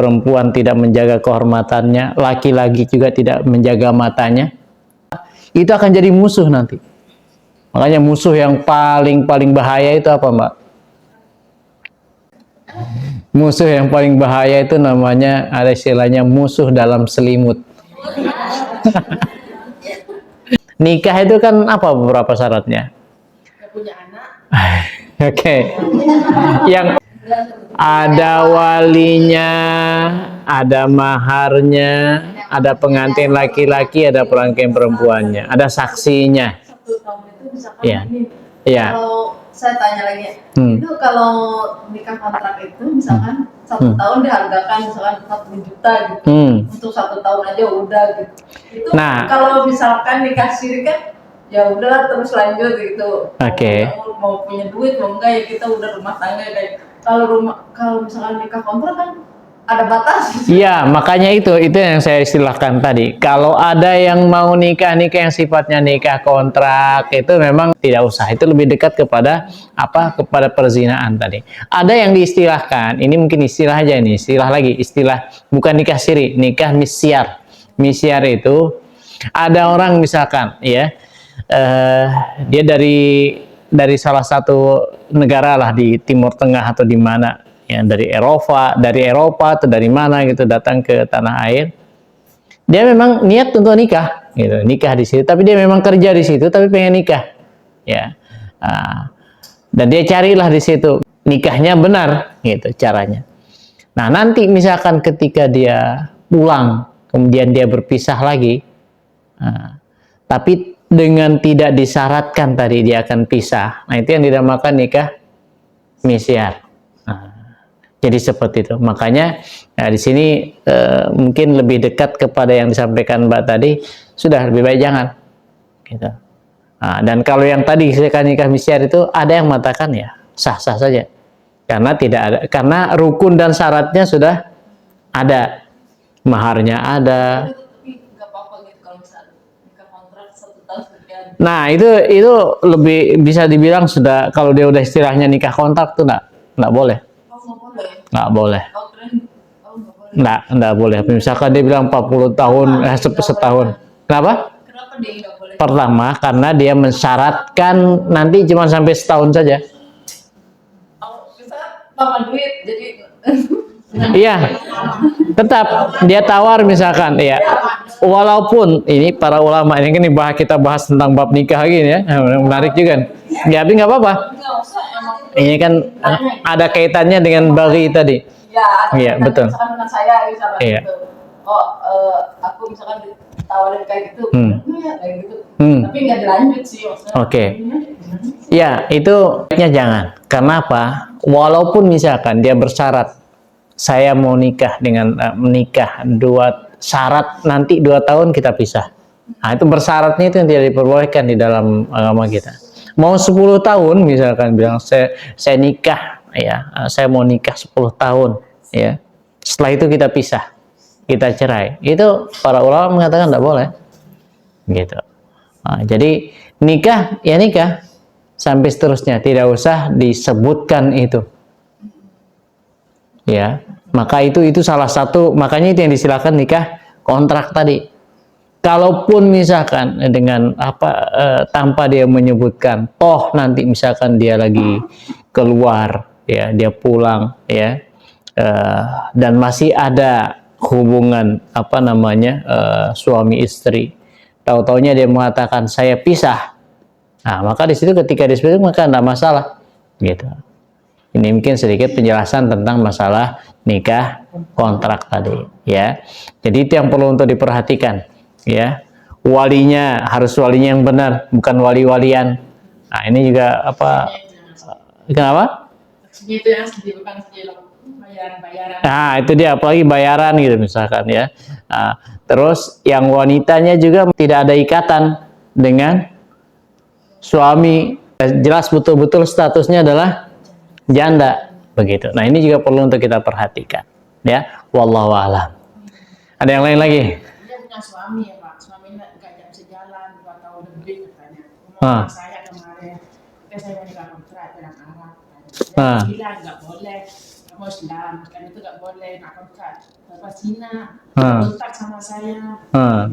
perempuan tidak menjaga kehormatannya, laki-laki juga tidak menjaga matanya, itu akan jadi musuh nanti. Makanya musuh yang paling bahaya itu apa, Mbak? Musuh yang paling bahaya itu namanya, ada istilahnya musuh dalam selimut. Nikah itu kan apa beberapa syaratnya? Punya anak. Oke. Yang ada walinya, ada maharnya, ada pengantin laki-laki, ada pengantin perempuannya, ada saksinya. 1 tahun itu misalkan Iya. ini. Iya. Kalau saya tanya lagi, itu kalau nikah kontrak itu misalkan 1 tahun dihargakan misalkan 40 juta gitu. Untuk 1 tahun aja udah gitu. Itu kalau misalkan nikah siri kan ya udah terus lanjut gitu. Oke. Mau punya duit mau enggak ya kita udah rumah tangga kayak. Kalau misalkan nikah kontrak kan ada batas. Iya, makanya itu yang saya istilahkan tadi. Kalau ada yang mau nikah yang sifatnya nikah kontrak, itu memang tidak usah. Itu lebih dekat kepada apa? Kepada perzinaan tadi. Ada yang diistilahkan, ini mungkin istilah aja ini, istilah bukan nikah siri, nikah misyar. Misyar itu ada orang misalkan, ya, dia dari salah satu negara lah di Timur Tengah atau di mana, ya, dari Eropa atau dari mana gitu, datang ke tanah air. Dia memang niat untuk nikah, gitu, nikah di situ. Tapi dia memang kerja di situ, tapi pengen nikah, ya. Dan dia carilah di situ nikahnya benar, gitu caranya. Nah nanti misalkan ketika dia pulang, kemudian dia berpisah lagi, tapi dengan tidak disyaratkan tadi dia akan pisah. Nah, itu yang dinamakan nikah misyar. Jadi seperti itu. Makanya di sini mungkin lebih dekat kepada yang disampaikan Mbak tadi, sudah lebih baik jangan. Gitu. Dan kalau yang tadi nikah misyar itu ada yang mengatakan ya sah-sah saja. Karena rukun dan syaratnya sudah ada. Maharnya ada. Nah, itu lebih bisa dibilang sudah, kalau dia udah istilahnya nikah kontrak tuh enggak boleh. Enggak boleh. Enggak boleh. Misalkan dia bilang 40 tahun, setahun. Kenapa? Kenapa dia enggak boleh? Pertama, karena dia mensyaratkan nanti cuma sampai setahun saja. Bisa bawa duit, jadi iya, tetap dia tawar misalkan, ya. Walaupun ini para ulama ini kan kita bahas tentang bab nikah gini, ya, menarik juga. Ya, tapi nggak apa-apa. Ini kan ada kaitannya dengan bagi tadi. Iya, betul. Misalkan saya Iya. gitu. Aku misalkan ditawarin kayak gitu, kayak gitu. Tapi nggak dilanjut sih. Oke. Ya, itu jangan. Karena apa? Walaupun misalkan dia bersyarat, saya mau nikah dengan menikah syarat nanti 2 tahun kita pisah. Nah, itu bersyaratnya itu yang tidak diperbolehkan di dalam agama kita. Mau 10 tahun misalkan bilang saya nikah, ya, saya mau nikah 10 tahun, ya. Setelah itu kita pisah, kita cerai. Itu para ulama mengatakan tidak boleh. Gitu. Jadi nikah ya nikah sampai seterusnya, tidak usah disebutkan itu. Ya. Maka itu salah satu, makanya itu yang disilakan nikah kontrak tadi. Kalaupun misalkan dengan tanpa dia menyebutkan, toh nanti misalkan dia lagi keluar, ya, dia pulang, ya, dan masih ada hubungan suami istri, tahu-taunya dia mengatakan saya pisah. Nah, maka di situ ketika disebut maka tidak masalah, gitu. Ini mungkin sedikit penjelasan tentang masalah nikah kontrak tadi, ya. Jadi itu yang perlu untuk diperhatikan, ya. Walinya harus walinya yang benar, bukan wali-walian. Nah, ini juga kenapa? Itu yang bukan bayaran. Nah, itu dia, apalagi bayaran gitu misalkan, ya. Nah, terus yang wanitanya juga tidak ada ikatan dengan suami, jelas betul-betul statusnya adalah janda, begitu. Nah, ini juga perlu untuk kita perhatikan, ya. Wallahu a'lam. Ada yang lain lagi? Dia punya suami, ya Pak. Suaminya nggak bisa jalan 2 tahun lebih katanya. Saya kemarin, saya mau nikah kontrak dengan Arab. Dia bilang nggak boleh. Kamu mau Islam, kan itu nggak boleh, nggak kontak. Bapak Cina, Hmm. kontak sama saya. Hmm. Oh,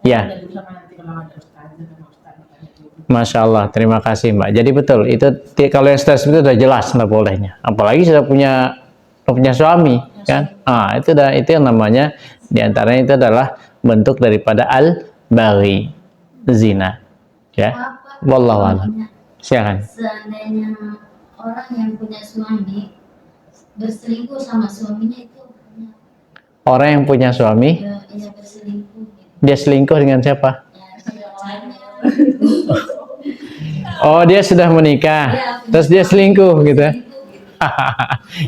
Ya. ada dulu sama nanti kalau ada ustaz, sama ustaz, makanya dulu. Masya Allah, terima kasih Mbak. Jadi betul, itu kalau yang stres itu udah jelas nggak bolehnya. Apalagi sudah punya suami, kan? Itu yang namanya diantaranya itu adalah bentuk daripada al-baghi, zina. Ya, wallahu a'lam. Silakan. Seandainya orang yang punya suami berselingkuh sama suaminya itu Orang yang punya suami, ya berselingkuh gitu. dia selingkuh dengan siapa? Ya, lainnya. Oh, dia sudah menikah, Ya, terus dia selingkuh gitu.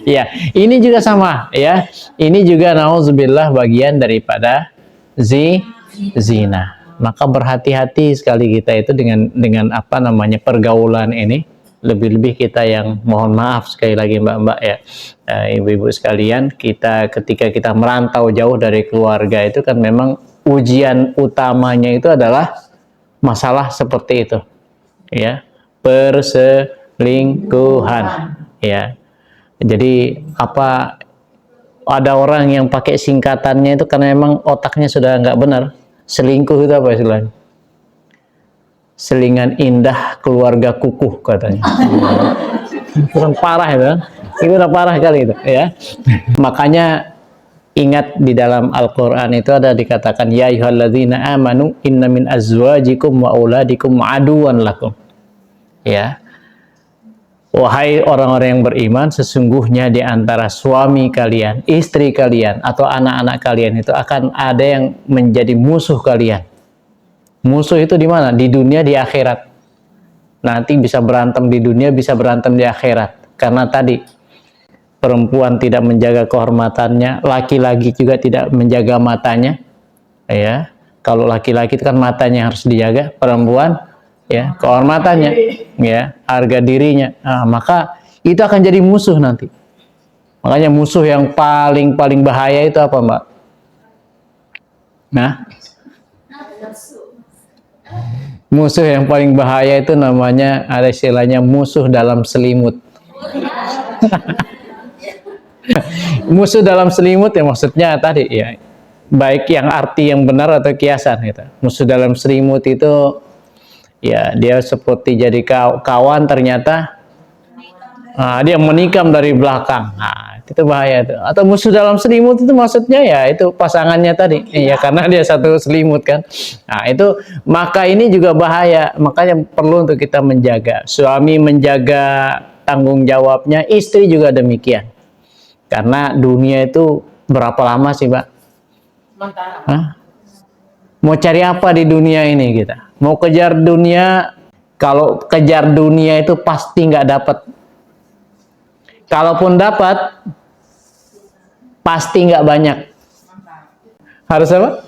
Ya, ini juga sama ya. Ini juga nauzubillah bagian daripada zina. Maka berhati-hati sekali kita itu dengan apa namanya pergaulan ini. Lebih-lebih kita yang mohon maaf sekali lagi mbak-mbak ya, ibu-ibu sekalian, ketika kita merantau jauh dari keluarga itu kan memang ujian utamanya itu adalah masalah seperti itu, ya, perselingkuhan, ya. Jadi ada orang yang pakai singkatannya itu karena memang otaknya sudah nggak benar. Selingkuh itu apa istilahnya? Selingan indah keluarga kukuh katanya. Bukan parah itu, itu udah parah kali itu, ya. Makanya ingat di dalam Al-Quran itu ada dikatakan ya ayyuhalladzina amanu inna min azwajikum wa auladikum aduwan lakum. Ya. Wahai orang-orang yang beriman, sesungguhnya di antara suami kalian, istri kalian, atau anak-anak kalian itu akan ada yang menjadi musuh kalian. Musuh itu di mana? Di dunia, di akhirat. Nanti bisa berantem di dunia, bisa berantem di akhirat. Karena tadi, perempuan tidak menjaga kehormatannya, laki-laki juga tidak menjaga matanya. Ya, kalau laki-laki itu kan matanya harus dijaga, perempuan ya kehormatannya, ya harga dirinya. Nah, maka itu akan jadi musuh nanti. Makanya musuh yang paling bahaya itu apa, Mbak? Nah, musuh yang paling bahaya itu namanya ada istilahnya musuh dalam selimut. Musuh dalam selimut ya maksudnya tadi ya, baik yang arti yang benar atau kiasan gitu. Musuh dalam selimut itu ya dia seperti jadi kawan ternyata dia menikam dari belakang. Nah, itu bahaya itu. Atau musuh dalam selimut itu maksudnya ya itu pasangannya tadi. Ya karena dia satu selimut kan. Nah, itu maka ini juga bahaya. Makanya perlu untuk kita menjaga. Suami menjaga tanggung jawabnya, istri juga demikian. Karena dunia itu berapa lama sih, Mbak? Hah? Mau cari apa di dunia ini kita? Mau kejar dunia, kalau kejar dunia itu pasti nggak dapat. Kalaupun dapat, pasti nggak banyak. Harus apa?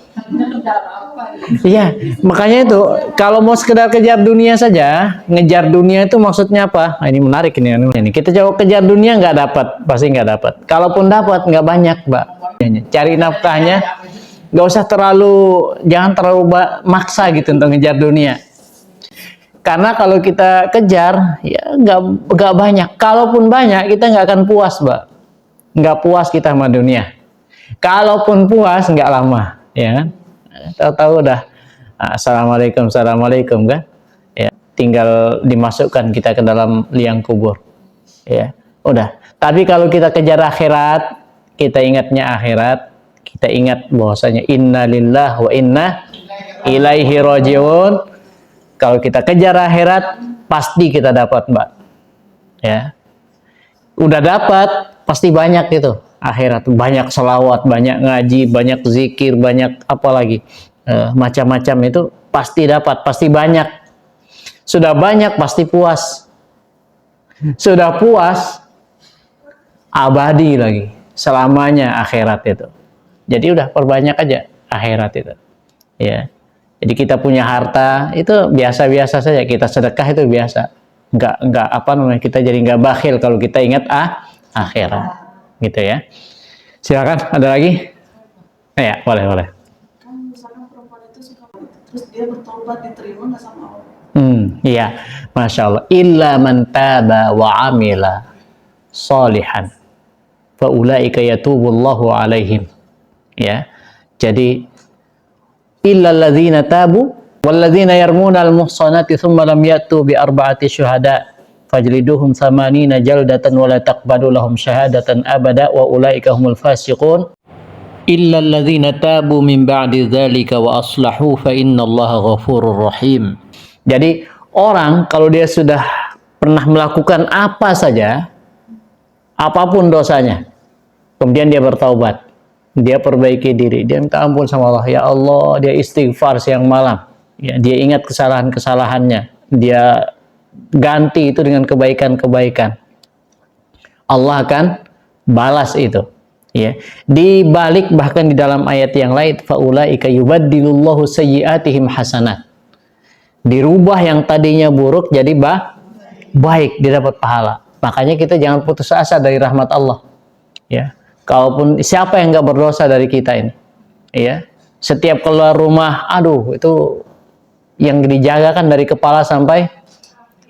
Iya, makanya itu kalau mau sekedar kejar dunia saja, ngejar dunia itu maksudnya apa? Nah, ini menarik ini. Kita coba kejar dunia nggak dapat, pasti nggak dapat. Kalaupun dapat nggak banyak, Mbak. Cari nafkahnya, nggak usah jangan terlalu maksa gitu untuk ngejar dunia. Karena kalau kita kejar, ya nggak banyak. Kalaupun banyak, kita nggak akan puas, Mbak. Nggak puas kita sama dunia. Kalaupun puas, nggak lama, ya kan? Tahu-tahu udah assalamualaikum kan? Ya, tinggal dimasukkan kita ke dalam liang kubur. Ya, udah. Tapi kalau kita kejar akhirat, kita ingatnya akhirat, kita ingat bahwasanya inna lillahi wa inna ilaihi rajiun. Kalau kita kejar akhirat, pasti kita dapat, Mbak. Ya. Udah dapat, pasti banyak itu. Akhirat, banyak selawat, banyak ngaji, banyak zikir, banyak apa lagi. Macam-macam itu pasti dapat, pasti banyak. Sudah banyak, pasti puas. Sudah puas, abadi lagi. Selamanya akhirat itu. Jadi udah perbanyak aja akhirat itu. Ya. Jadi kita punya harta itu biasa-biasa saja, kita sedekah itu biasa, nggak apa namanya kita jadi nggak bakhil kalau kita ingat akhirat, gitu ya. Silakan ada lagi? Ya boleh. Kan misalkan perempuan itu suka terus dia bertobat diterima nggak sama Allah? Iya, masya Allah. Illa man taba wa amila solihan. faulaika yatubullahu alaihim. Ya. Jadi illal ladzina tabu wal ladzina yarmuna al muhsanati thumma lam ya'tu bi arba'ati syuhada fajliduhum 80 jaldatan wa la taqbalu lahum syahadatan abada wa ulaika humul fasiqun illal ladzina tabu min ba'di dzalika wa aslahu fa innallaha ghafurur rahim. Jadi orang kalau dia sudah pernah melakukan apa saja, apapun dosanya, kemudian dia bertaubat, dia perbaiki diri, dia minta ampun sama Allah, ya Allah, dia istighfar siang malam, ya, dia ingat kesalahan-kesalahannya, dia ganti itu dengan kebaikan-kebaikan, Allah akan balas itu. Ya, dibalik bahkan di dalam ayat yang lain, faulaika yubaddilullahu sayyi'atihim hasanat, dirubah yang tadinya buruk jadi baik, dia dapat pahala. Makanya kita jangan putus asa dari rahmat Allah. Ya, kalaupun siapa yang nggak berdosa dari kita ini, ya, setiap keluar rumah, aduh, itu yang dijaga kan dari kepala sampai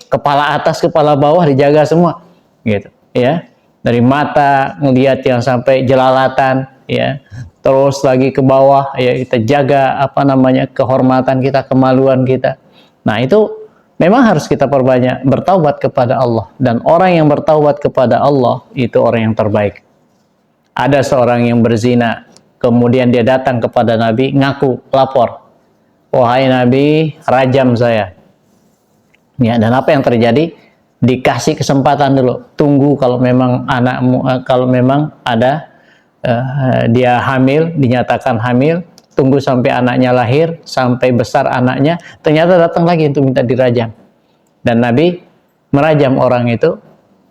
kepala atas, kepala bawah dijaga semua, gitu, ya, dari mata ngelihat yang sampai jelalatan, ya, terus lagi ke bawah, ya, kita jaga apa namanya kehormatan kita, kemaluan kita. Nah itu memang harus kita perbanyak bertaubat kepada Allah, dan orang yang bertaubat kepada Allah itu orang yang terbaik. Ada seorang yang berzina, kemudian dia datang kepada Nabi, ngaku, lapor, wahai Nabi, rajam saya. Ya, dan apa yang terjadi? Dikasih kesempatan dulu, tunggu kalau memang anakmu, kalau memang ada dia hamil, dinyatakan hamil, tunggu sampai anaknya lahir, sampai besar anaknya, ternyata datang lagi untuk minta dirajam. Dan Nabi merajam orang itu.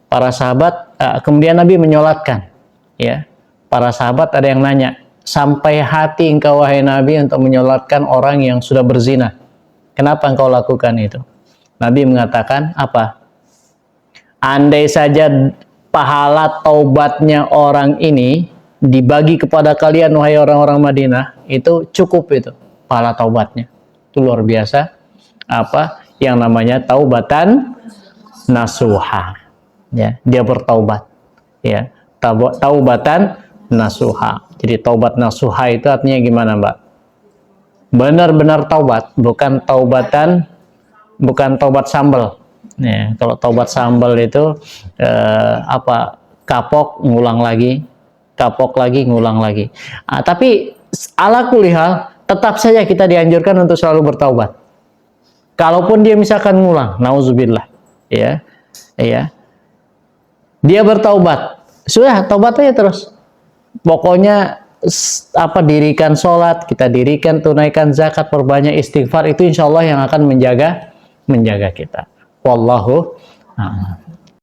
Para sahabat, kemudian Nabi menyolatkan, ya. Para sahabat ada yang nanya, sampai hati engkau wahai Nabi untuk menyolatkan orang yang sudah berzina, kenapa engkau lakukan itu? Nabi mengatakan apa? Andai saja pahala taubatnya orang ini dibagi kepada kalian wahai orang-orang Madinah, itu cukup, itu pahala taubatnya. Itu luar biasa. Apa yang namanya taubatan nasuha. Ya, dia bertaubat. Ya, taubatan nasuha. Jadi taubat nasuha itu artinya gimana, Mbak? Benar-benar taubat, bukan taubat sambal. Ya, kalau taubat sambal itu kapok ngulang lagi, kapok lagi ngulang lagi. Tapi ala kulihal tetap saja kita dianjurkan untuk selalu bertaubat. Kalaupun dia misalkan ngulang, nauzubillah, ya, dia bertaubat, sudah taubat aja terus. Pokoknya dirikan sholat, kita dirikan, tunaikan zakat, perbanyak istighfar, itu insya Allah yang akan menjaga kita. Wallahu a'lam.